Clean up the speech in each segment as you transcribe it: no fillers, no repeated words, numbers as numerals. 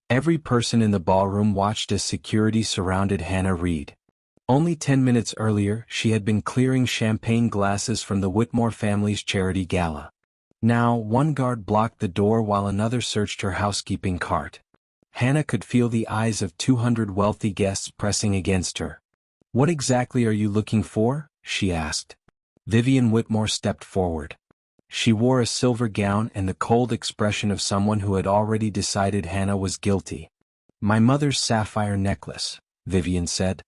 Every person in the ballroom watched as security surrounded Hannah Reed. Only 10 minutes earlier, she had been clearing champagne glasses from the Whitmore family's charity gala. Now, one guard blocked the door while another searched her housekeeping cart. Hannah could feel the eyes of 200 wealthy guests pressing against her. "What exactly are you looking for?" she asked. Vivian Whitmore stepped forward. She wore a silver gown and the cold expression of someone who had already decided Hannah was guilty. "My mother's sapphire necklace," Vivian said.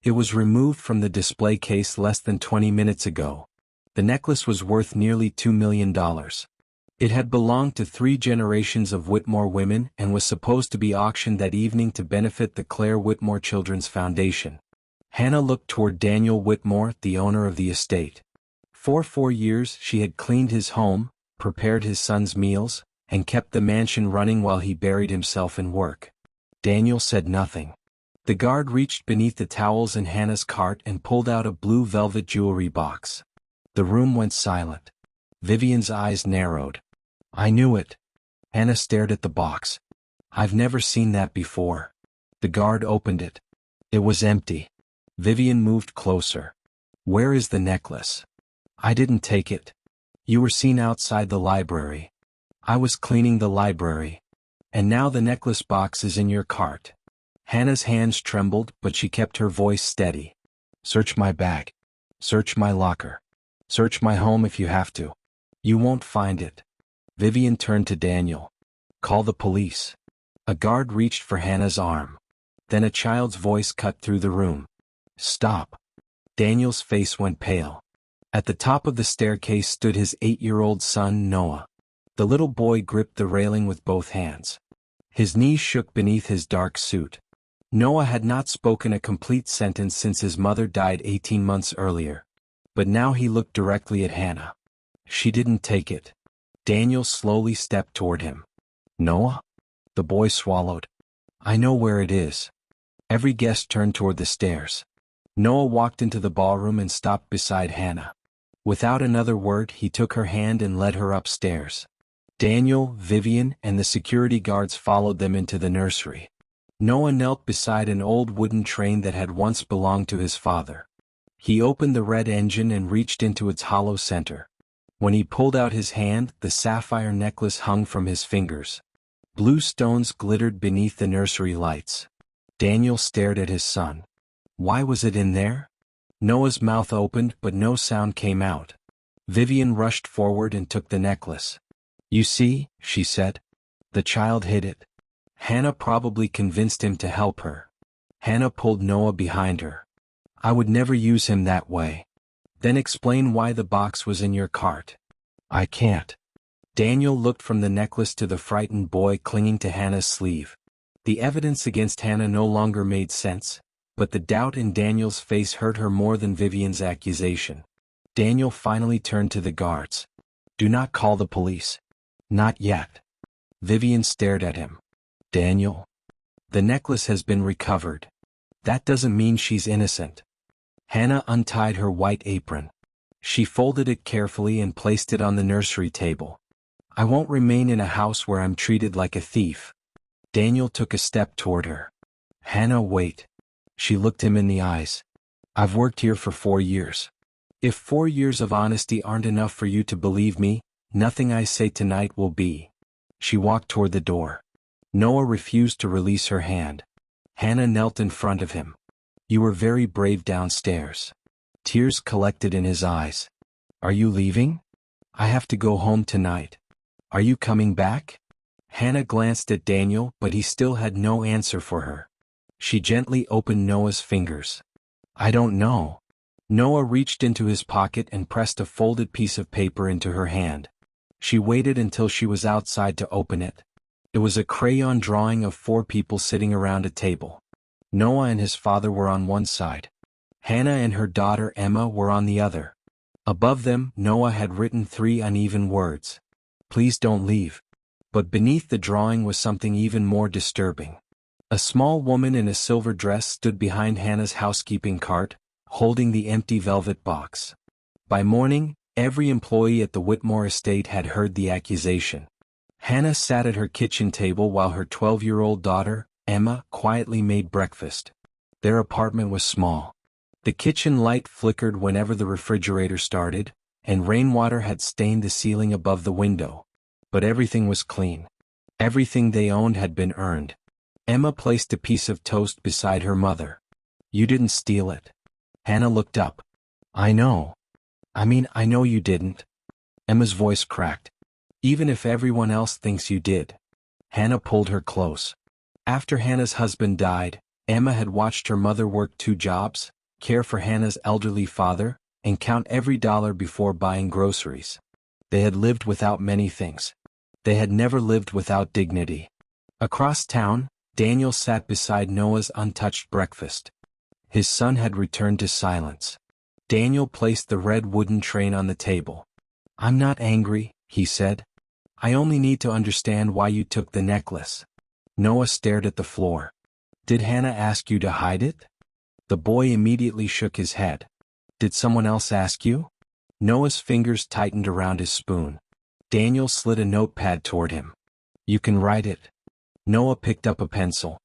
"It was removed from the display case less than 20 minutes ago. The necklace was worth nearly $2 million. It had belonged to 3 generations of Whitmore women and was supposed to be auctioned that evening to benefit the Claire Whitmore Children's Foundation." Hannah looked toward Daniel Whitmore, the owner of the estate. For 4 years she had cleaned his home, prepared his son's meals, and kept the mansion running while he buried himself in work. Daniel said nothing. The guard reached beneath the towels in Hannah's cart and pulled out a blue velvet jewelry box. The room went silent. Vivian's eyes narrowed. "I knew it." Hannah stared at the box. "I've never seen that before." The guard opened it. It was empty. Vivian moved closer. "Where is the necklace?" "I didn't take it. You were seen outside the library." "I was cleaning the library. And now the necklace box is in your cart." Hannah's hands trembled, but she kept her voice steady. "Search my bag. Search my locker. Search my home if you have to. You won't find it." Vivian turned to Daniel. "Call the police." A guard reached for Hannah's arm. Then a child's voice cut through the room. "Stop." Daniel's face went pale. At the top of the staircase stood his 8-year-old son, Noah. The little boy gripped the railing with both hands. His knees shook beneath his dark suit. Noah had not spoken a complete sentence since his mother died 18 months earlier. But now he looked directly at Hannah. "She didn't take it." Daniel slowly stepped toward him. "Noah?" The boy swallowed. "I know where it is." Every guest turned toward the stairs. Noah walked into the ballroom and stopped beside Hannah. Without another word, he took her hand and led her upstairs. Daniel, Vivian, and the security guards followed them into the nursery. Noah knelt beside an old wooden train that had once belonged to his father. He opened the red engine and reached into its hollow center. When he pulled out his hand, the sapphire necklace hung from his fingers. Blue stones glittered beneath the nursery lights. Daniel stared at his son. Why was it in there? Noah's mouth opened, but no sound came out. Vivian rushed forward and took the necklace. "You see," she said. "The child hid it." Hannah probably convinced him to help her. Hannah pulled Noah behind her. "I would never use him that way." "Then explain why the box was in your cart." "I can't." Daniel looked from the necklace to the frightened boy clinging to Hannah's sleeve. The evidence against Hannah no longer made sense, but the doubt in Daniel's face hurt her more than Vivian's accusation. Daniel finally turned to the guards. "Do not call the police." "Not yet." Vivian stared at him. "Daniel, the necklace has been recovered. That doesn't mean she's innocent." Hannah untied her white apron. She folded it carefully and placed it on the nursery table. "I won't remain in a house where I'm treated like a thief." Daniel took a step toward her. "Hannah, wait." She looked him in the eyes. "I've worked here for 4 years. If 4 years of honesty aren't enough for you to believe me, nothing I say tonight will be." She walked toward the door. Noah refused to release her hand. Hannah knelt in front of him. "You were very brave downstairs." Tears collected in his eyes. "Are you leaving?" "I have to go home tonight." "Are you coming back?" Hannah glanced at Daniel, but he still had no answer for her. She gently opened Noah's fingers. "I don't know." Noah reached into his pocket and pressed a folded piece of paper into her hand. She waited until she was outside to open it. It was a crayon drawing of 4 people sitting around a table. Noah and his father were on one side. Hannah and her daughter Emma were on the other. Above them, Noah had written 3 uneven words. "Please don't leave." But beneath the drawing was something even more disturbing. A small woman in a silver dress stood behind Hannah's housekeeping cart, holding the empty velvet box. By morning, every employee at the Whitmore estate had heard the accusation. Hannah sat at her kitchen table while her 12-year-old daughter, Emma, quietly made breakfast. Their apartment was small. The kitchen light flickered whenever the refrigerator started, and rainwater had stained the ceiling above the window. But everything was clean. Everything they owned had been earned. Emma placed a piece of toast beside her mother. "You didn't steal it." Hannah looked up. I know you didn't." Emma's voice cracked. "Even if everyone else thinks you did." Hannah pulled her close. After Hannah's husband died, Emma had watched her mother work 2 jobs, care for Hannah's elderly father, and count every dollar before buying groceries. They had lived without many things. They had never lived without dignity. Across town, Daniel sat beside Noah's untouched breakfast. His son had returned to silence. Daniel placed the red wooden train on the table. "I'm not angry," he said. "I only need to understand why you took the necklace." Noah stared at the floor. "Did Hannah ask you to hide it?" The boy immediately shook his head. "Did someone else ask you?" Noah's fingers tightened around his spoon. Daniel slid a notepad toward him. "You can write it." Noah picked up a pencil.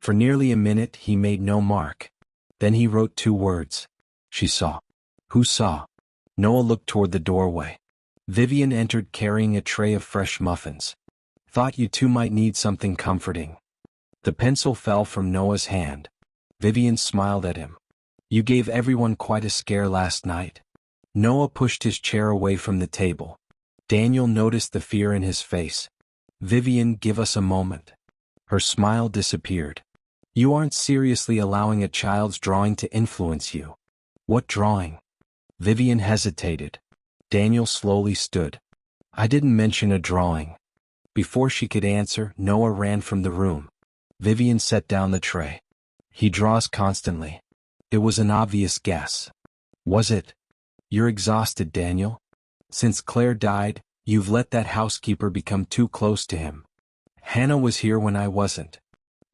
For nearly a minute he made no mark. Then he wrote 2 words. "She saw." "Who saw?" Noah looked toward the doorway. Vivian entered carrying a tray of fresh muffins. "Thought you two might need something comforting." The pencil fell from Noah's hand. Vivian smiled at him. "You gave everyone quite a scare last night." Noah pushed his chair away from the table. Daniel noticed the fear in his face. "Vivian, give us a moment." Her smile disappeared. "You aren't seriously allowing a child's drawing to influence you." "What drawing?" Vivian hesitated. Daniel slowly stood. "I didn't mention a drawing." Before she could answer, Noah ran from the room. Vivian set down the tray. "He draws constantly." It was an obvious guess. Was it? "You're exhausted, Daniel. Since Claire died, you've let that housekeeper become too close to him." "Hannah was here when I wasn't.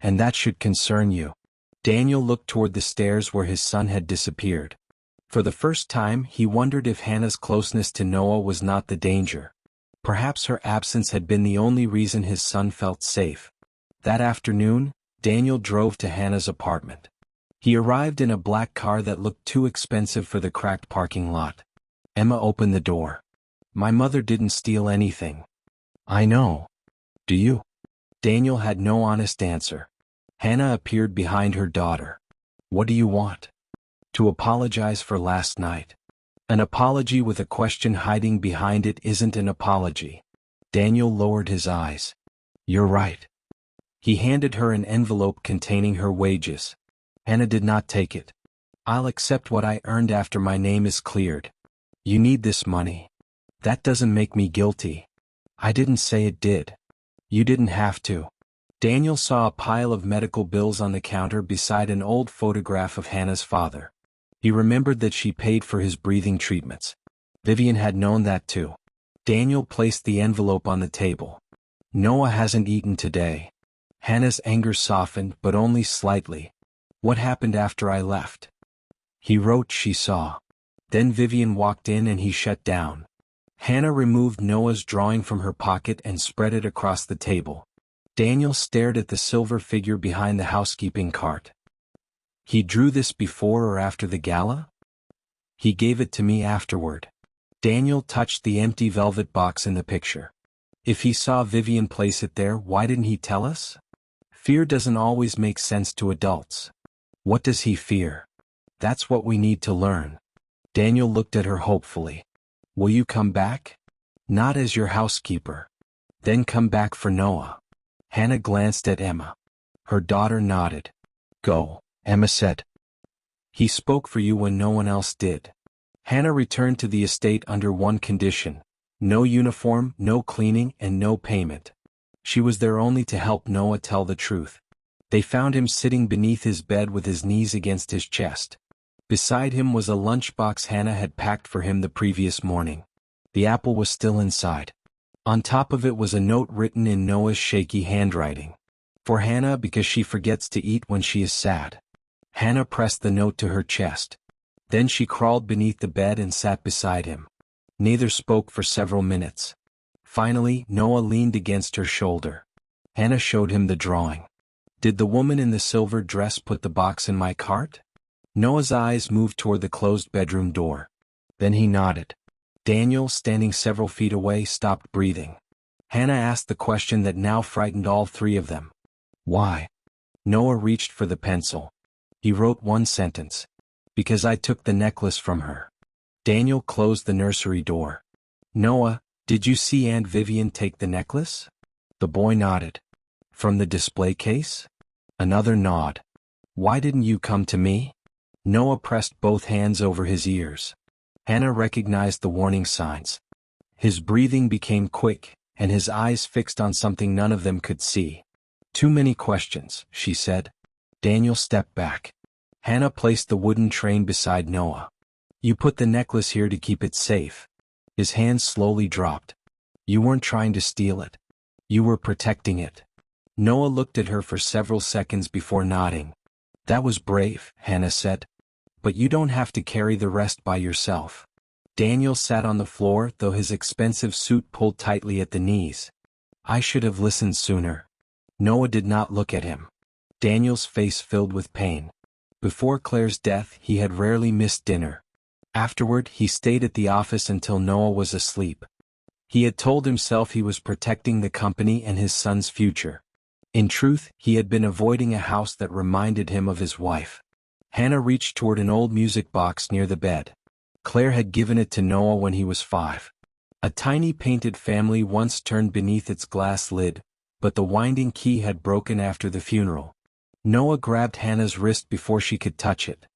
And that should concern you." Daniel looked toward the stairs where his son had disappeared. For the first time he wondered if Hannah's closeness to Noah was not the danger. Perhaps her absence had been the only reason his son felt safe. That afternoon, Daniel drove to Hannah's apartment. He arrived in a black car that looked too expensive for the cracked parking lot. Emma opened the door. "My mother didn't steal anything." "I know. Do you?" Daniel had no honest answer. Hannah appeared behind her daughter. "What do you want?" "To apologize for last night." An apology with a question hiding behind it isn't an apology. Daniel lowered his eyes. "You're right." He handed her an envelope containing her wages. Hannah did not take it. "I'll accept what I earned after my name is cleared." "You need this money." "That doesn't make me guilty." "I didn't say it did." "You didn't have to." Daniel saw a pile of medical bills on the counter beside an old photograph of Hannah's father. He remembered that she paid for his breathing treatments. Vivian had known that too. Daniel placed the envelope on the table. "Noah hasn't eaten today." Hannah's anger softened, but only slightly. "What happened after I left?" He wrote she saw. Then Vivian walked in and he shut down. Hannah removed Noah's drawing from her pocket and spread it across the table. Daniel stared at the silver figure behind the housekeeping cart. "He drew this before or after the gala?" "He gave it to me afterward." Daniel touched the empty velvet box in the picture. "If he saw Vivian place it there, why didn't he tell us?" "Fear doesn't always make sense to adults." "What does he fear?" "That's what we need to learn." Daniel looked at her hopefully. "Will you come back?" "Not as your housekeeper." "Then come back for Noah." Hannah glanced at Emma. Her daughter nodded. "Go," Emma said. "He spoke for you when no one else did." Hannah returned to the estate under one condition: no uniform, no cleaning, and no payment. She was there only to help Noah tell the truth. They found him sitting beneath his bed with his knees against his chest. Beside him was a lunchbox Hannah had packed for him the previous morning. The apple was still inside. On top of it was a note written in Noah's shaky handwriting. "For Hannah, because she forgets to eat when she is sad." Hannah pressed the note to her chest. Then she crawled beneath the bed and sat beside him. Neither spoke for several minutes. Finally, Noah leaned against her shoulder. Hannah showed him the drawing. Did the woman in the silver dress put the box in my cart? Noah's eyes moved toward the closed bedroom door. Then he nodded. Daniel, standing several feet away, stopped breathing. Hannah asked the question that now frightened all three of them. Why? Noah reached for the pencil. He wrote one sentence. Because I took the necklace from her. Daniel closed the nursery door. Noah, did you see Aunt Vivian take the necklace? The boy nodded. From the display case? Another nod. Why didn't you come to me? Noah pressed both hands over his ears. Hannah recognized the warning signs. His breathing became quick, and his eyes fixed on something none of them could see. Too many questions, she said. Daniel stepped back. Hannah placed the wooden train beside Noah. You put the necklace here to keep it safe. His hands slowly dropped. You weren't trying to steal it. You were protecting it. Noah looked at her for several seconds before nodding. That was brave, Hannah said. But you don't have to carry the rest by yourself. Daniel sat on the floor, though his expensive suit pulled tightly at the knees. I should have listened sooner. Noah did not look at him. Daniel's face filled with pain. Before Claire's death, he had rarely missed dinner. Afterward, he stayed at the office until Noah was asleep. He had told himself he was protecting the company and his son's future. In truth, he had been avoiding a house that reminded him of his wife. Hannah reached toward an old music box near the bed. Claire had given it to Noah when he was 5. A tiny painted family once turned beneath its glass lid, but the winding key had broken after the funeral. Noah grabbed Hannah's wrist before she could touch it.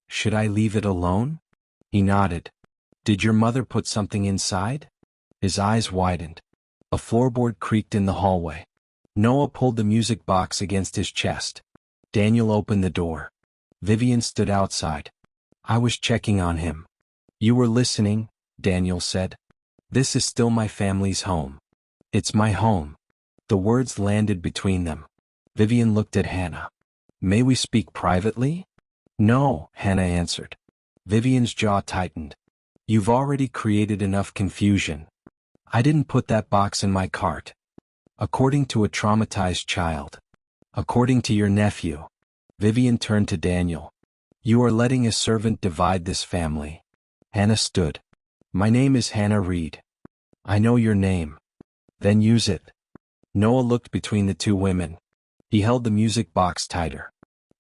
Should I leave it alone? He nodded. Did your mother put something inside? His eyes widened. A floorboard creaked in the hallway. Noah pulled the music box against his chest. Daniel opened the door. Vivian stood outside. I was checking on him. You were listening, Daniel said. This is still my family's home. It's my home. The words landed between them. Vivian looked at Hannah. May we speak privately? No, Hannah answered. Vivian's jaw tightened. You've already created enough confusion. I didn't put that box in my cart. According to a traumatized child. According to your nephew. Vivian turned to Daniel. You are letting a servant divide this family. Hannah stood. My name is Hannah Reed. I know your name. Then use it. Noah looked between the two women. He held the music box tighter.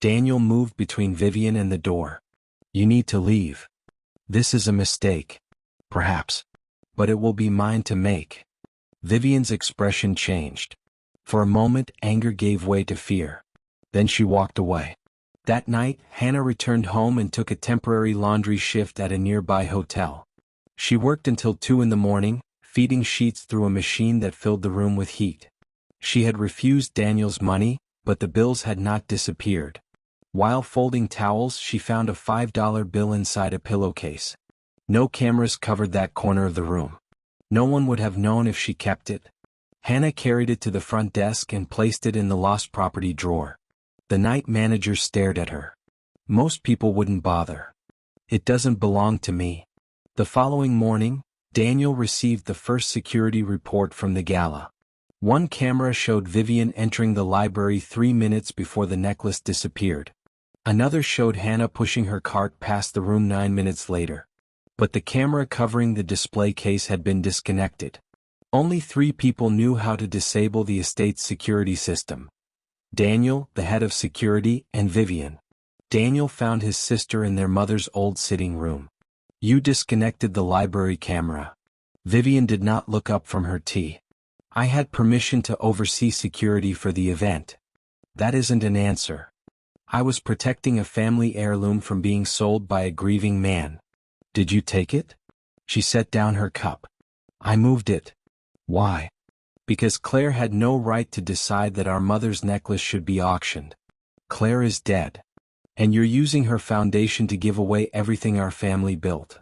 Daniel moved between Vivian and the door. You need to leave. This is a mistake. Perhaps. But it will be mine to make. Vivian's expression changed. For a moment, anger gave way to fear. Then she walked away. That night, Hannah returned home and took a temporary laundry shift at a nearby hotel. She worked until 2 in the morning, feeding sheets through a machine that filled the room with heat. She had refused Daniel's money, but the bills had not disappeared. While folding towels, she found a $5 bill inside a pillowcase. No cameras covered that corner of the room. No one would have known if she kept it. Hannah carried it to the front desk and placed it in the lost property drawer. The night manager stared at her. Most people wouldn't bother. It doesn't belong to me. The following morning, Daniel received the first security report from the gala. One camera showed Vivian entering the library 3 minutes before the necklace disappeared. Another showed Hannah pushing her cart past the room 9 minutes later. But the camera covering the display case had been disconnected. Only 3 people knew how to disable the estate's security system. Daniel, the head of security, and Vivian. Daniel found his sister in their mother's old sitting room. You disconnected the library camera. Vivian did not look up from her tea. I had permission to oversee security for the event. That isn't an answer. I was protecting a family heirloom from being sold by a grieving man. Did you take it? She set down her cup. I moved it. Why? Because Claire had no right to decide that our mother's necklace should be auctioned. Claire is dead. And you're using her foundation to give away everything our family built.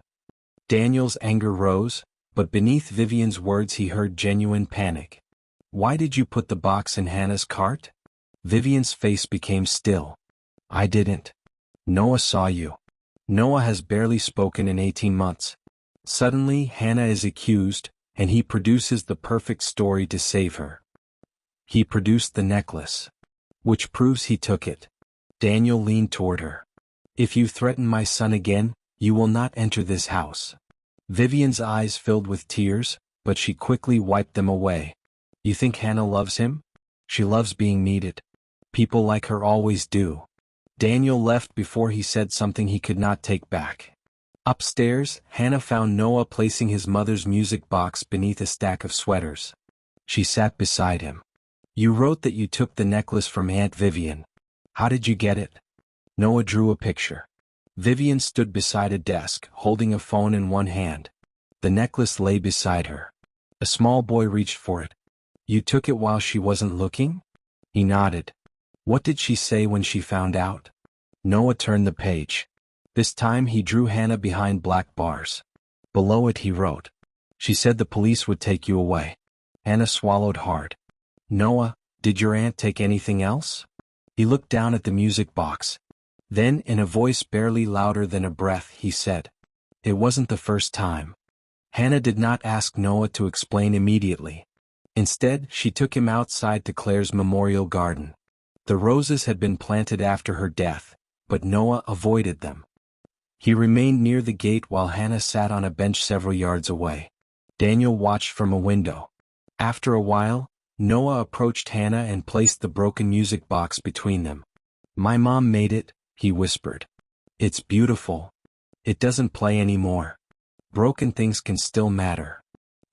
Daniel's anger rose, but beneath Vivian's words he heard genuine panic. Why did you put the box in Hannah's cart? Vivian's face became still. I didn't. Noah saw you. Noah has barely spoken in 18 months. Suddenly Hannah is accused, and he produces the perfect story to save her. He produced the necklace, which proves he took it. Daniel leaned toward her. If you threaten my son again, you will not enter this house. Vivian's eyes filled with tears, but she quickly wiped them away. You think Hannah loves him? She loves being needed. People like her always do. Daniel left before he said something he could not take back. Upstairs, Hannah found Noah placing his mother's music box beneath a stack of sweaters. She sat beside him. You wrote that you took the necklace from Aunt Vivian. How did you get it? Noah drew a picture. Vivian stood beside a desk, holding a phone in one hand. The necklace lay beside her. A small boy reached for it. You took it while she wasn't looking? He nodded. What did she say when she found out? Noah turned the page. This time he drew Hannah behind black bars. Below it he wrote. She said the police would take you away. Hannah swallowed hard. Noah, did your aunt take anything else? He looked down at the music box. Then, in a voice barely louder than a breath, he said, it wasn't the first time. Hannah did not ask Noah to explain immediately. Instead, she took him outside to Claire's memorial garden. The roses had been planted after her death, but Noah avoided them. He remained near the gate while Hannah sat on a bench several yards away. Daniel watched from a window. After a while, Noah approached Hannah and placed the broken music box between them. My mom made it, he whispered. It's beautiful. It doesn't play anymore. Broken things can still matter.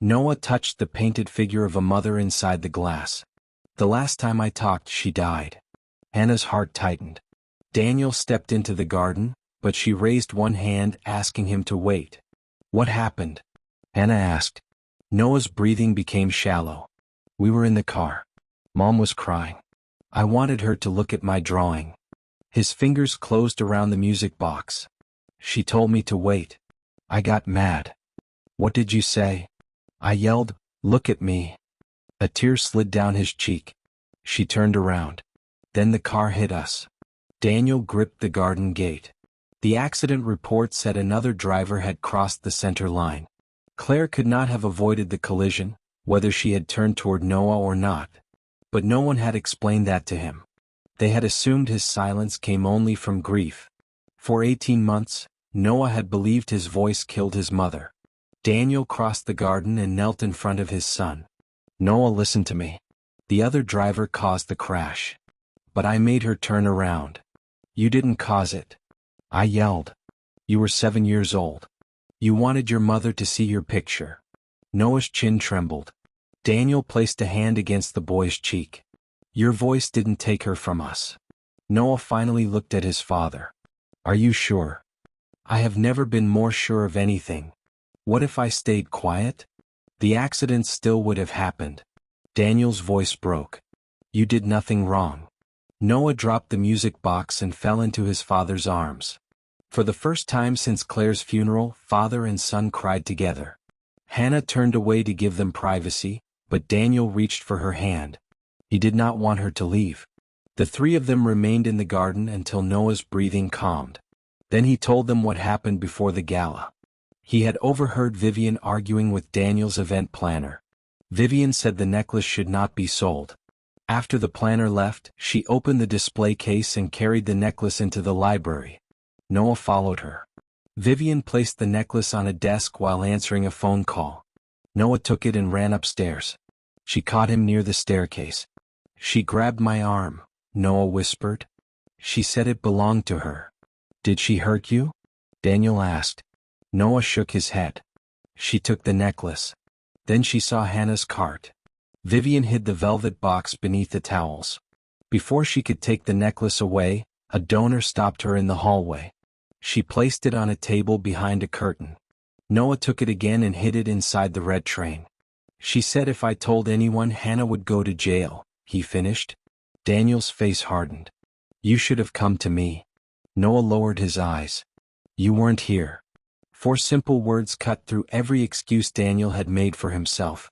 Noah touched the painted figure of a mother inside the glass. The last time I talked, she died. Hannah's heart tightened. Daniel stepped into the garden, but she raised one hand asking him to wait. What happened? Hannah asked. Noah's breathing became shallow. We were in the car. Mom was crying. I wanted her to look at my drawing. His fingers closed around the music box. She told me to wait. I got mad. What did you say? I yelled, look at me. A tear slid down his cheek. She turned around. Then the car hit us. Daniel gripped the garden gate. The accident report said another driver had crossed the center line. Claire could not have avoided the collision, whether she had turned toward Noah or not. But no one had explained that to him. They had assumed his silence came only from grief. For 18 months, Noah had believed his voice killed his mother. Daniel crossed the garden and knelt in front of his son. Noah, listen to me. The other driver caused the crash. But I made her turn around. You didn't cause it. I yelled. You were 7 years old. You wanted your mother to see your picture. Noah's chin trembled. Daniel placed a hand against the boy's cheek. Your voice didn't take her from us. Noah finally looked at his father. Are you sure? I have never been more sure of anything. What if I stayed quiet? The accident still would have happened. Daniel's voice broke. You did nothing wrong. Noah dropped the music box and fell into his father's arms. For the first time since Claire's funeral, father and son cried together. Hannah turned away to give them privacy, but Daniel reached for her hand. He did not want her to leave. The three of them remained in the garden until Noah's breathing calmed. Then he told them what happened before the gala. He had overheard Vivian arguing with Daniel's event planner. Vivian said the necklace should not be sold. After the planner left, she opened the display case and carried the necklace into the library. Noah followed her. Vivian placed the necklace on a desk while answering a phone call. Noah took it and ran upstairs. She caught him near the staircase. She grabbed my arm, Noah whispered. She said it belonged to her. Did she hurt you? Daniel asked. Noah shook his head. She took the necklace. Then she saw Hannah's cart. Vivian hid the velvet box beneath the towels. Before she could take the necklace away, a donor stopped her in the hallway. She placed it on a table behind a curtain. Noah took it again and hid it inside the red train. She said if I told anyone Hannah would go to jail, he finished. Daniel's face hardened. You should have come to me. Noah lowered his eyes. You weren't here. 4 simple words cut through every excuse Daniel had made for himself.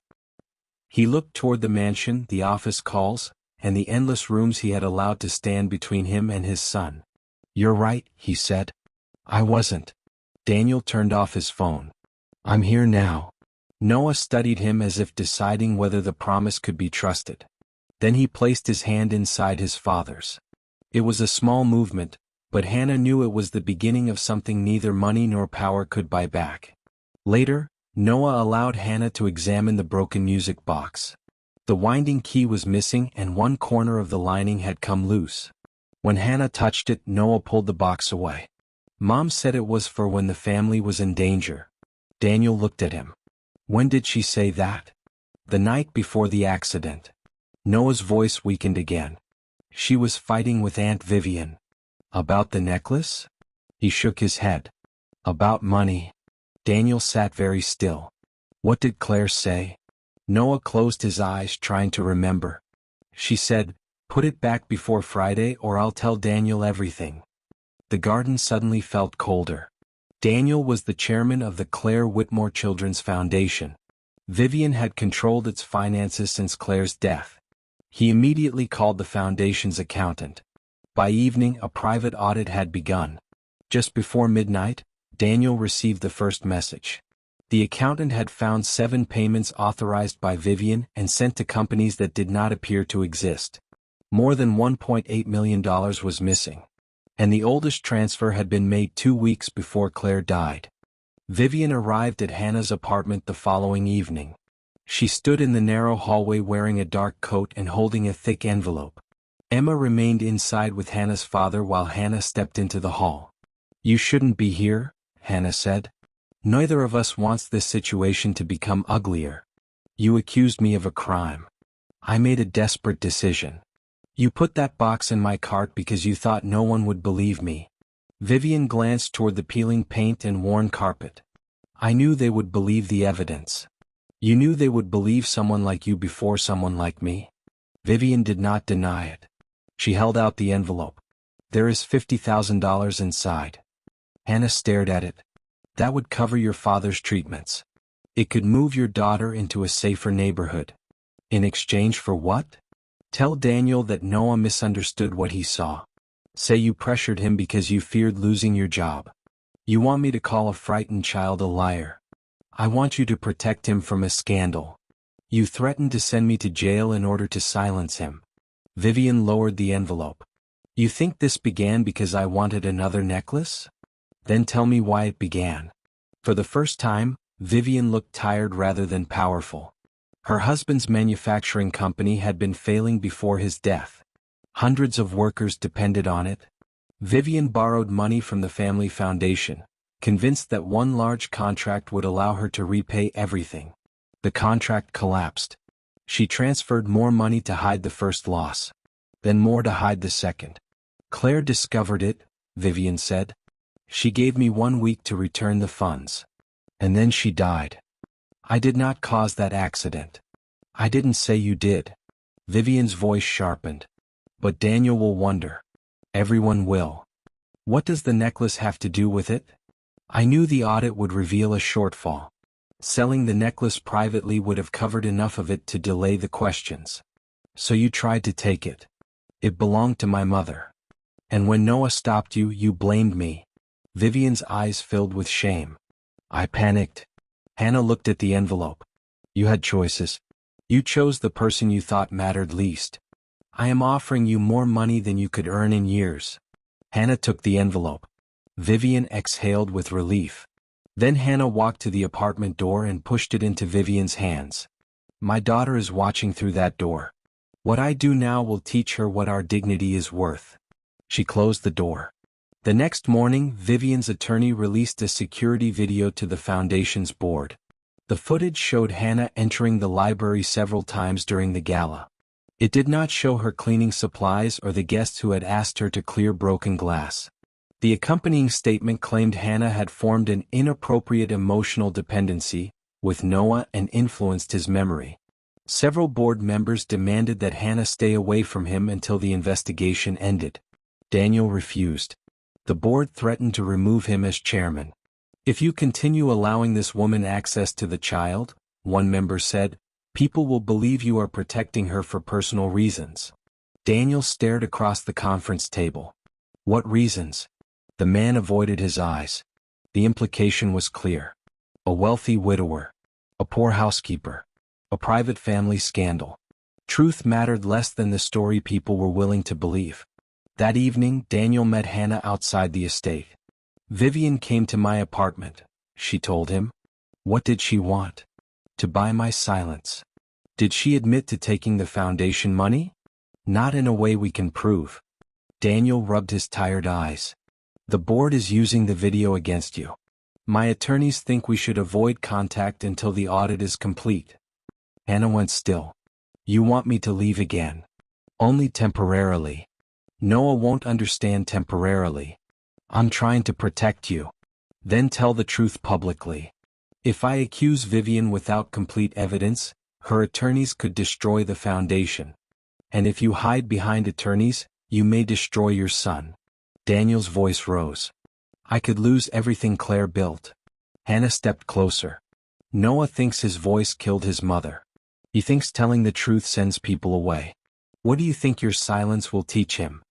He looked toward the mansion, the office calls, and the endless rooms he had allowed to stand between him and his son. You're right, he said. I wasn't. Daniel turned off his phone. I'm here now. Noah studied him as if deciding whether the promise could be trusted. Then he placed his hand inside his father's. It was a small movement, but Hannah knew it was the beginning of something neither money nor power could buy back. Later, Noah allowed Hannah to examine the broken music box. The winding key was missing and one corner of the lining had come loose. When Hannah touched it, Noah pulled the box away. Mom said it was for when the family was in danger. Daniel looked at him. When did she say that? The night before the accident. Noah's voice weakened again. She was fighting with Aunt Vivian. About the necklace? He shook his head. About money. Daniel sat very still. What did Claire say? Noah closed his eyes, trying to remember. She said, "Put it back before Friday or I'll tell Daniel everything." The garden suddenly felt colder. Daniel was the chairman of the Claire Whitmore Children's Foundation. Vivian had controlled its finances since Claire's death. He immediately called the foundation's accountant. By evening, a private audit had begun. Just before midnight, Daniel received the first message. The accountant had found 7 payments authorized by Vivian and sent to companies that did not appear to exist. More than $1.8 million was missing. And the oldest transfer had been made 2 weeks before Claire died. Vivian arrived at Hannah's apartment the following evening. She stood in the narrow hallway wearing a dark coat and holding a thick envelope. Emma remained inside with Hannah's father while Hannah stepped into the hall. "You shouldn't be here," Hannah said. "Neither of us wants this situation to become uglier. You accused me of a crime. I made a desperate decision. You put that box in my cart because you thought no one would believe me." Vivian glanced toward the peeling paint and worn carpet. "I knew they would believe the evidence. You knew they would believe someone like you before someone like me." Vivian did not deny it. She held out the envelope. "There is $50,000 inside." Hannah stared at it. "That would cover your father's treatments. It could move your daughter into a safer neighborhood." "In exchange for what?" "Tell Daniel that Noah misunderstood what he saw. Say you pressured him because you feared losing your job. You want me to call a frightened child a liar. I want you to protect him from a scandal. You threatened to send me to jail in order to silence him." Vivian lowered the envelope. "You think this began because I wanted another necklace? Then tell me why it began." For the first time, Vivian looked tired rather than powerful. Her husband's manufacturing company had been failing before his death. Hundreds of workers depended on it. Vivian borrowed money from the family foundation, convinced that one large contract would allow her to repay everything. The contract collapsed. She transferred more money to hide the first loss, then more to hide the second. "Claire discovered it," Vivian said. "She gave me 1 week to return the funds. And then she died. I did not cause that accident." "I didn't say you did." Vivian's voice sharpened. "But Daniel will wonder. Everyone will. What does the necklace have to do with it?" "I knew the audit would reveal a shortfall. Selling the necklace privately would have covered enough of it to delay the questions. So you tried to take it. It belonged to my mother. And when Noah stopped you, you blamed me." Vivian's eyes filled with shame. "I panicked." Hannah looked at the envelope. "You had choices. You chose the person you thought mattered least. I am offering you more money than you could earn in years." Hannah took the envelope. Vivian exhaled with relief. Then Hannah walked to the apartment door and pushed it into Vivian's hands. "My daughter is watching through that door. What I do now will teach her what our dignity is worth." She closed the door. The next morning, Vivian's attorney released a security video to the foundation's board. The footage showed Hannah entering the library several times during the gala. It did not show her cleaning supplies or the guests who had asked her to clear broken glass. The accompanying statement claimed Hannah had formed an inappropriate emotional dependency with Noah and influenced his memory. Several board members demanded that Hannah stay away from him until the investigation ended. Daniel refused. The board threatened to remove him as chairman. "If you continue allowing this woman access to the child," one member said, "people will believe you are protecting her for personal reasons." Daniel stared across the conference table. "What reasons?" The man avoided his eyes. The implication was clear. A wealthy widower. A poor housekeeper. A private family scandal. Truth mattered less than the story people were willing to believe. That evening, Daniel met Hannah outside the estate. Vivian came to my apartment, she told him. What did she want? To buy my silence. Did she admit to taking the foundation money? Not in a way we can prove. Daniel rubbed his tired eyes. The board is using the video against you. My attorneys think we should avoid contact until the audit is complete. Hannah went still. You want me to leave again? Only temporarily. Noah won't understand temporarily. I'm trying to protect you. Then tell the truth publicly. If I accuse Vivian without complete evidence, her attorneys could destroy the foundation. And if you hide behind attorneys, you may destroy your son. Daniel's voice rose. I could lose everything Claire built. Hannah stepped closer. Noah thinks his voice killed his mother. He thinks telling the truth sends people away. What do you think your silence will teach him?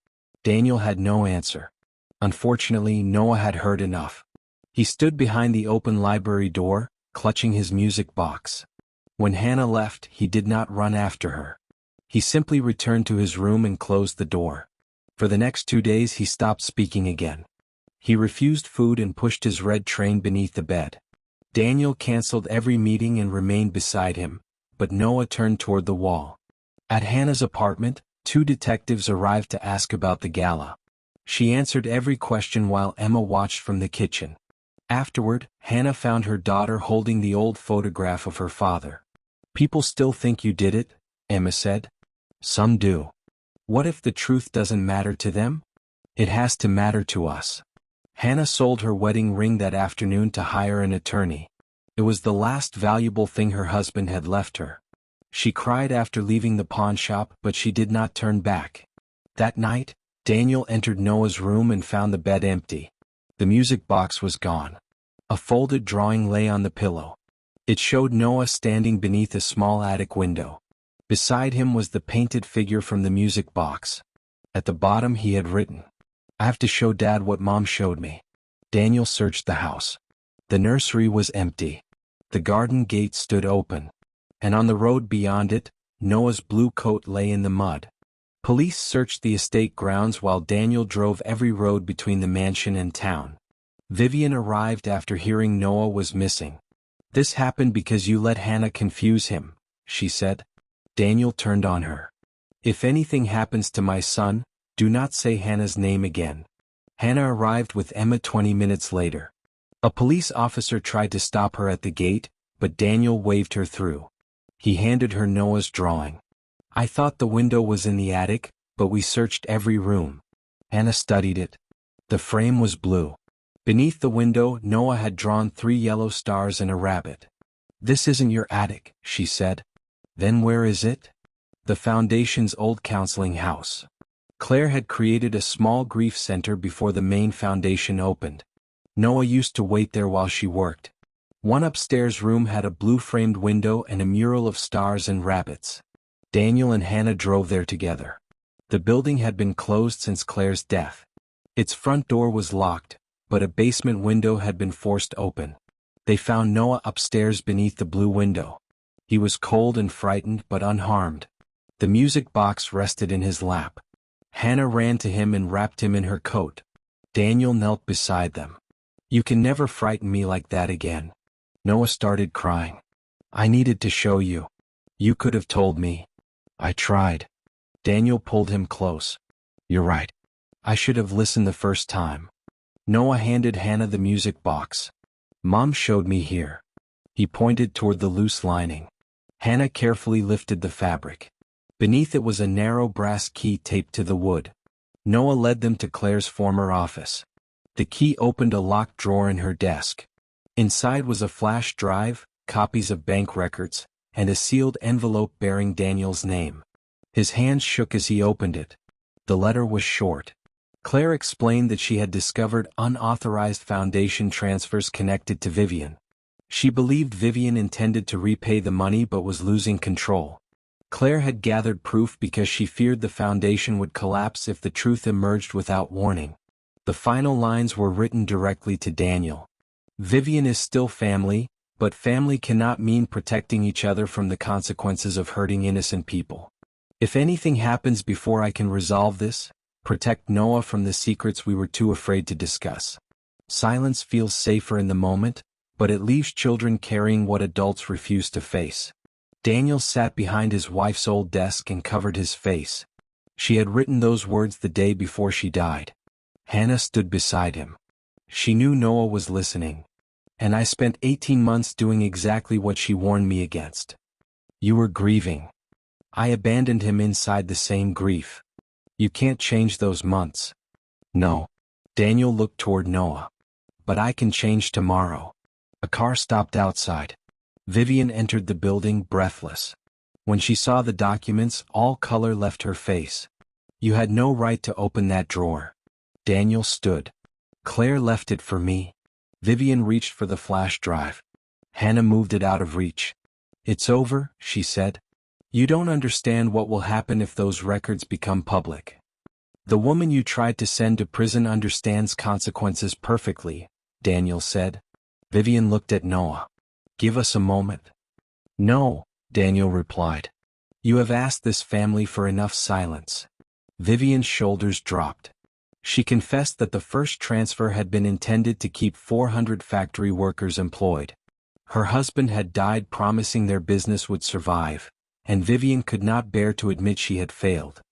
Daniel had no answer. Unfortunately, Noah had heard enough. He stood behind the open library door, clutching his music box. When Hannah left, he did not run after her. He simply returned to his room and closed the door. For the next 2 days he stopped speaking again. He refused food and pushed his red train beneath the bed. Daniel canceled every meeting and remained beside him, but Noah turned toward the wall. At Hannah's apartment, 2 detectives arrived to ask about the gala. She answered every question while Emma watched from the kitchen. Afterward, Hannah found her daughter holding the old photograph of her father. People still think you did it, Emma said. Some do. What if the truth doesn't matter to them? It has to matter to us. Hannah sold her wedding ring that afternoon to hire an attorney. It was the last valuable thing her husband had left her. She cried after leaving the pawn shop, but she did not turn back. That night, Daniel entered Noah's room and found the bed empty. The music box was gone. A folded drawing lay on the pillow. It showed Noah standing beneath a small attic window. Beside him was the painted figure from the music box. At the bottom he had written, I have to show Dad what Mom showed me. Daniel searched the house. The nursery was empty. The garden gate stood open. And on the road beyond it, Noah's blue coat lay in the mud. Police searched the estate grounds while Daniel drove every road between the mansion and town. Vivian arrived after hearing Noah was missing. This happened because you let Hannah confuse him, she said. Daniel turned on her. If anything happens to my son, do not say Hannah's name again. Hannah arrived with Emma 20 minutes later. A police officer tried to stop her at the gate, but Daniel waved her through. He handed her Noah's drawing. I thought the window was in the attic, but we searched every room. Hannah studied it. The frame was blue. Beneath the window, Noah had drawn 3 yellow stars and a rabbit. This isn't your attic, she said. Then where is it? The foundation's old counseling house. Claire had created a small grief center before the main foundation opened. Noah used to wait there while she worked. One upstairs room had a blue-framed window and a mural of stars and rabbits. Daniel and Hannah drove there together. The building had been closed since Claire's death. Its front door was locked, but a basement window had been forced open. They found Noah upstairs beneath the blue window. He was cold and frightened but unharmed. The music box rested in his lap. Hannah ran to him and wrapped him in her coat. Daniel knelt beside them. You can never frighten me like that again. Noah started crying. I needed to show you. You could have told me. I tried. Daniel pulled him close. You're right. I should have listened the first time. Noah handed Hannah the music box. Mom showed me here. He pointed toward the loose lining. Hannah carefully lifted the fabric. Beneath it was a narrow brass key taped to the wood. Noah led them to Claire's former office. The key opened a locked drawer in her desk. Inside was a flash drive, copies of bank records, and a sealed envelope bearing Daniel's name. His hands shook as he opened it. The letter was short. Claire explained that she had discovered unauthorized foundation transfers connected to Vivian. She believed Vivian intended to repay the money but was losing control. Claire had gathered proof because she feared the foundation would collapse if the truth emerged without warning. The final lines were written directly to Daniel. Vivian is still family, But family cannot mean protecting each other from the consequences of hurting innocent people. If anything happens before I can resolve this, protect Noah from the secrets we were too afraid to discuss. Silence feels safer in the moment, but it leaves children carrying what adults refuse to face. Daniel sat behind his wife's old desk and covered his face. She had written those words the day before she died. Hannah stood beside him. She knew Noah was listening. And I spent 18 months doing exactly what she warned me against. You were grieving. I abandoned him inside the same grief. You can't change those months. No. Daniel looked toward Noah. But I can change tomorrow. A car stopped outside. Vivian entered the building breathless. When she saw the documents, all color left her face. You had no right to open that drawer. Daniel stood. Claire left it for me. Vivian reached for the flash drive. Hannah moved it out of reach. It's over, she said. You don't understand what will happen if those records become public. The woman you tried to send to prison understands consequences perfectly, Daniel said. Vivian looked at Noah. Give us a moment. No, Daniel replied. You have asked this family for enough silence. Vivian's shoulders dropped. She confessed that the first transfer had been intended to keep 400 factory workers employed. Her husband had died promising their business would survive, and Vivian could not bear to admit she had failed.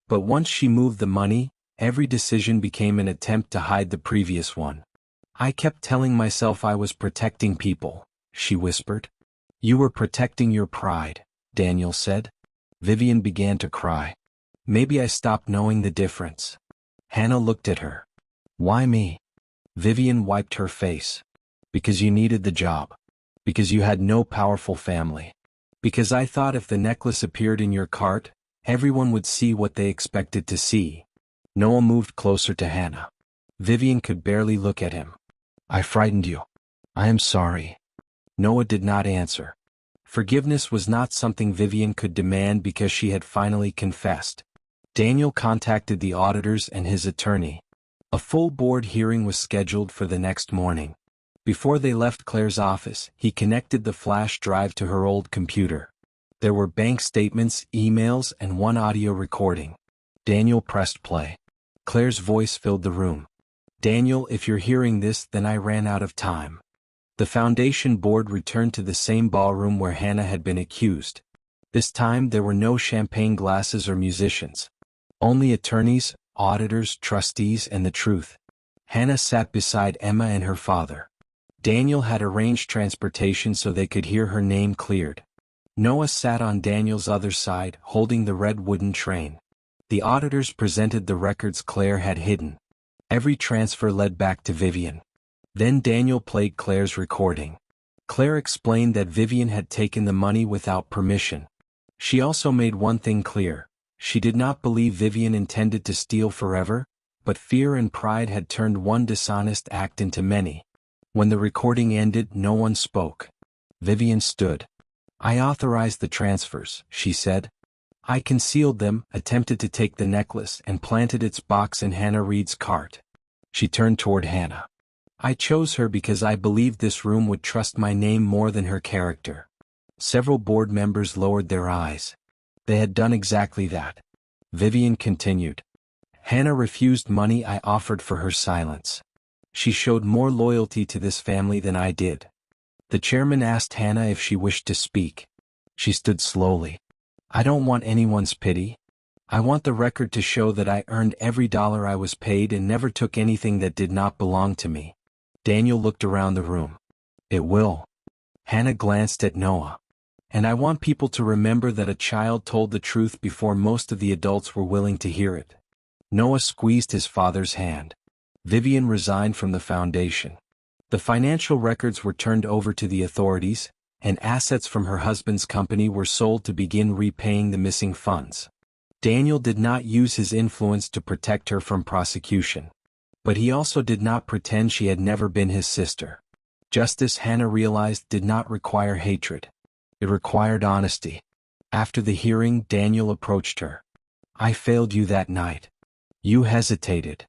But once she moved the money, every decision became an attempt to hide the previous one. I kept telling myself I was protecting people, she whispered. You were protecting your pride, Daniel said. Vivian began to cry. Maybe I stopped knowing the difference. Hannah looked at her. Why me? Vivian wiped her face. Because you needed the job. Because you had no powerful family. Because I thought if the necklace appeared in your cart, everyone would see what they expected to see. Noah moved closer to Hannah. Vivian could barely look at him. I frightened you. I am sorry. Noah did not answer. Forgiveness was not something Vivian could demand because she had finally confessed. Daniel contacted the auditors and his attorney. A full board hearing was scheduled for the next morning. Before they left Claire's office, he connected the flash drive to her old computer. There were bank statements, emails, and one audio recording. Daniel pressed play. Claire's voice filled the room. Daniel, if you're hearing this, then I ran out of time. The foundation board returned to the same ballroom where Hannah had been accused. This time there were no champagne glasses or musicians. Only attorneys, auditors, trustees, and the truth. Hannah sat beside Emma and her father. Daniel had arranged transportation so they could hear her name cleared. Noah sat on Daniel's other side, holding the red wooden train. The auditors presented the records Claire had hidden. Every transfer led back to Vivian. Then Daniel played Claire's recording. Claire explained that Vivian had taken the money without permission. She also made one thing clear. She did not believe Vivian intended to steal forever, but fear and pride had turned one dishonest act into many. When the recording ended, no one spoke. Vivian stood. I authorized the transfers, she said. I concealed them, attempted to take the necklace, and planted its box in Hannah Reed's cart. She turned toward Hannah. I chose her because I believed this room would trust my name more than her character. Several board members lowered their eyes. They had done exactly that. Vivian continued. Hannah refused money I offered for her silence. She showed more loyalty to this family than I did. The chairman asked Hannah if she wished to speak. She stood slowly. I don't want anyone's pity. I want the record to show that I earned every dollar I was paid and never took anything that did not belong to me. Daniel looked around the room. It will. Hannah glanced at Noah. And I want people to remember that a child told the truth before most of the adults were willing to hear it. Noah squeezed his father's hand. Vivian resigned from the foundation. The financial records were turned over to the authorities, and assets from her husband's company were sold to begin repaying the missing funds. Daniel did not use his influence to protect her from prosecution. But he also did not pretend she had never been his sister. Justice, Hannah realized, did not require hatred. It required honesty. After the hearing, Daniel approached her. I failed you that night. You hesitated.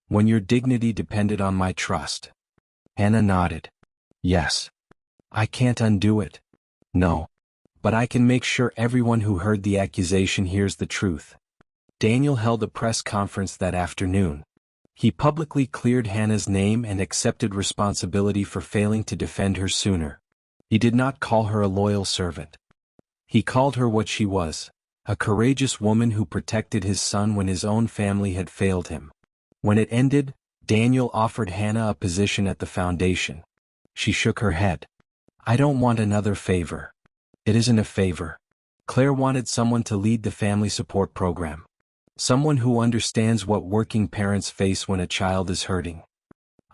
When your dignity depended on my trust. Hannah nodded. Yes. I can't undo it. No. But I can make sure everyone who heard the accusation hears the truth. Daniel held a press conference that afternoon. He publicly cleared Hannah's name and accepted responsibility for failing to defend her sooner. He did not call her a loyal servant. He called her what she was, a courageous woman who protected his son when his own family had failed him. When it ended, Daniel offered Hannah a position at the foundation. She shook her head. I don't want another favor. It isn't a favor. Claire wanted someone to lead the family support program. Someone who understands what working parents face when a child is hurting.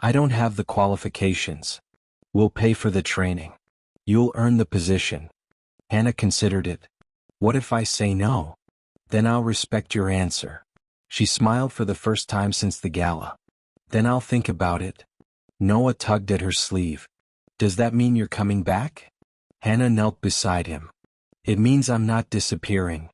I don't have the qualifications. We'll pay for the training. You'll earn the position. Hannah considered it. What if I say no? Then I'll respect your answer. She smiled for the first time since the gala. Then I'll think about it. Noah tugged at her sleeve. Does that mean you're coming back? Hannah knelt beside him. It means I'm not disappearing.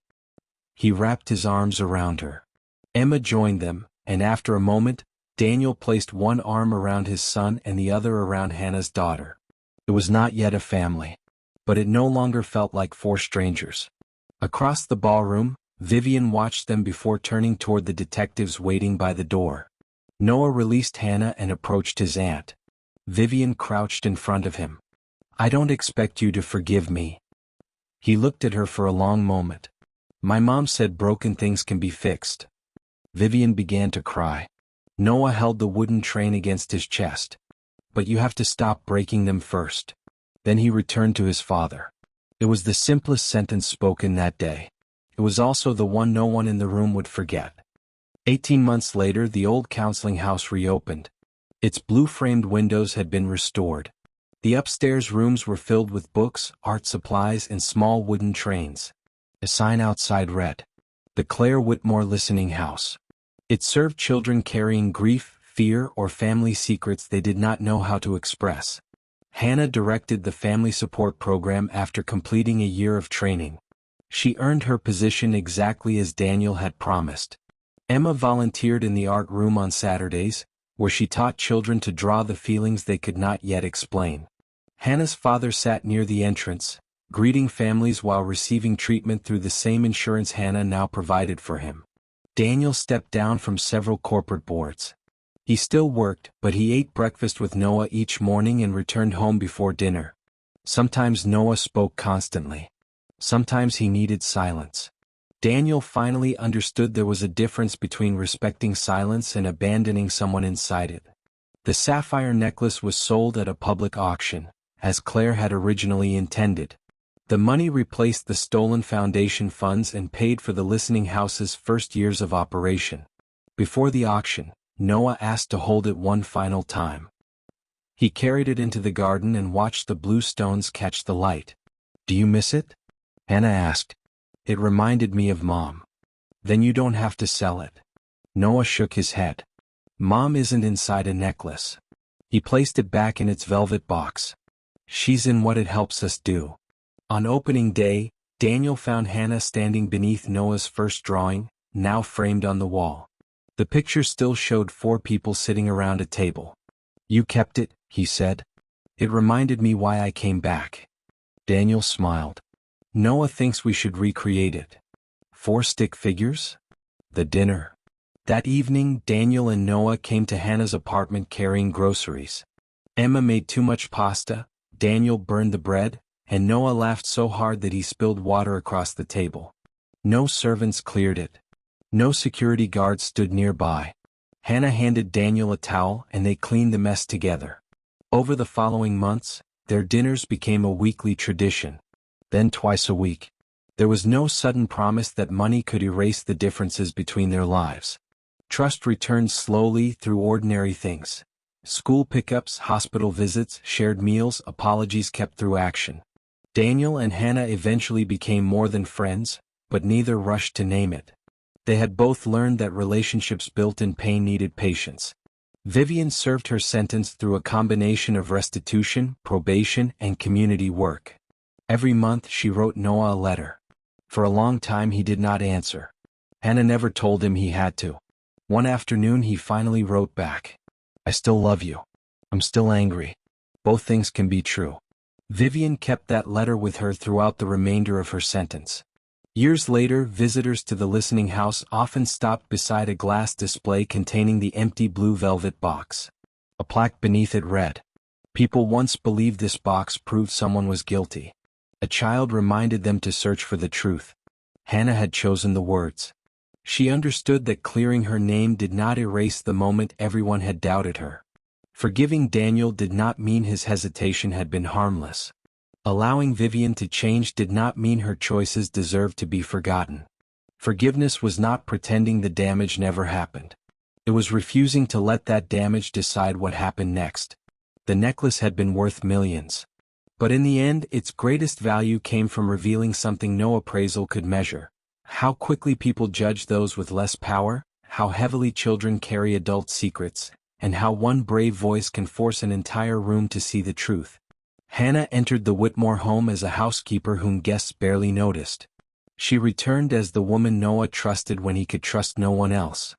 He wrapped his arms around her. Emma joined them, and after a moment, Daniel placed one arm around his son and the other around Hannah's daughter. It was not yet a family. But it no longer felt like four strangers. Across the ballroom, Vivian watched them before turning toward the detectives waiting by the door. Noah released Hannah and approached his aunt. Vivian crouched in front of him. I don't expect you to forgive me. He looked at her for a long moment. My mom said broken things can be fixed. Vivian began to cry. Noah held the wooden train against his chest. But you have to stop breaking them first. Then he returned to his father. It was the simplest sentence spoken that day. It was also the one no one in the room would forget. 18 months later, the old counseling house reopened. Its blue-framed windows had been restored. The upstairs rooms were filled with books, art supplies, and small wooden trains. A sign outside read, "The Claire Whitmore Listening House." It served children carrying grief, fear, or family secrets they did not know how to express. Hannah directed the family support program after completing a year of training. She earned her position exactly as Daniel had promised. Emma volunteered in the art room on Saturdays, where she taught children to draw the feelings they could not yet explain. Hannah's father sat near the entrance, greeting families while receiving treatment through the same insurance Hannah now provided for him. Daniel stepped down from several corporate boards. He still worked, but he ate breakfast with Noah each morning and returned home before dinner. Sometimes Noah spoke constantly. Sometimes he needed silence. Daniel finally understood there was a difference between respecting silence and abandoning someone inside it. The sapphire necklace was sold at a public auction, as Claire had originally intended. The money replaced the stolen foundation funds and paid for the listening house's first years of operation. Before the auction, Noah asked to hold it one final time. He carried it into the garden and watched the blue stones catch the light. Do you miss it? Hannah asked. It reminded me of Mom. Then you don't have to sell it. Noah shook his head. Mom isn't inside a necklace. He placed it back in its velvet box. She's in what it helps us do. On opening day, Daniel found Hannah standing beneath Noah's first drawing, now framed on the wall. The picture still showed 4 people sitting around a table. You kept it, he said. It reminded me why I came back. Daniel smiled. Noah thinks we should recreate it. 4 stick figures? The dinner. That evening, Daniel and Noah came to Hannah's apartment carrying groceries. Emma made too much pasta, Daniel burned the bread, and Noah laughed so hard that he spilled water across the table. No servants cleared it. No security guards stood nearby. Hannah handed Daniel a towel and they cleaned the mess together. Over the following months, their dinners became a weekly tradition. Then twice a week. There was no sudden promise that money could erase the differences between their lives. Trust returned slowly through ordinary things. School pickups, hospital visits, shared meals, apologies kept through action. Daniel and Hannah eventually became more than friends, but neither rushed to name it. They had both learned that relationships built in pain needed patience. Vivian served her sentence through a combination of restitution, probation, and community work. Every month she wrote Noah a letter. For a long time he did not answer. Hannah never told him he had to. One afternoon he finally wrote back. I still love you. I'm still angry. Both things can be true. Vivian kept that letter with her throughout the remainder of her sentence. Years later, visitors to the listening house often stopped beside a glass display containing the empty blue velvet box. A plaque beneath it read, "People once believed this box proved someone was guilty." A child reminded them to search for the truth. Hannah had chosen the words. She understood that clearing her name did not erase the moment everyone had doubted her. Forgiving Daniel did not mean his hesitation had been harmless. Allowing Vivian to change did not mean her choices deserved to be forgotten. Forgiveness was not pretending the damage never happened. It was refusing to let that damage decide what happened next. The necklace had been worth millions. But in the end, its greatest value came from revealing something no appraisal could measure. How quickly people judge those with less power, how heavily children carry adult secrets, and how one brave voice can force an entire room to see the truth. Hannah entered the Whitmore home as a housekeeper whom guests barely noticed. She returned as the woman Noah trusted when he could trust no one else.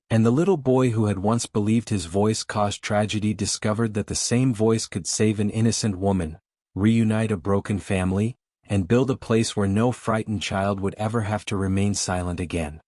And the little boy who had once believed his voice caused tragedy discovered that the same voice could save an innocent woman, reunite a broken family, and build a place where no frightened child would ever have to remain silent again.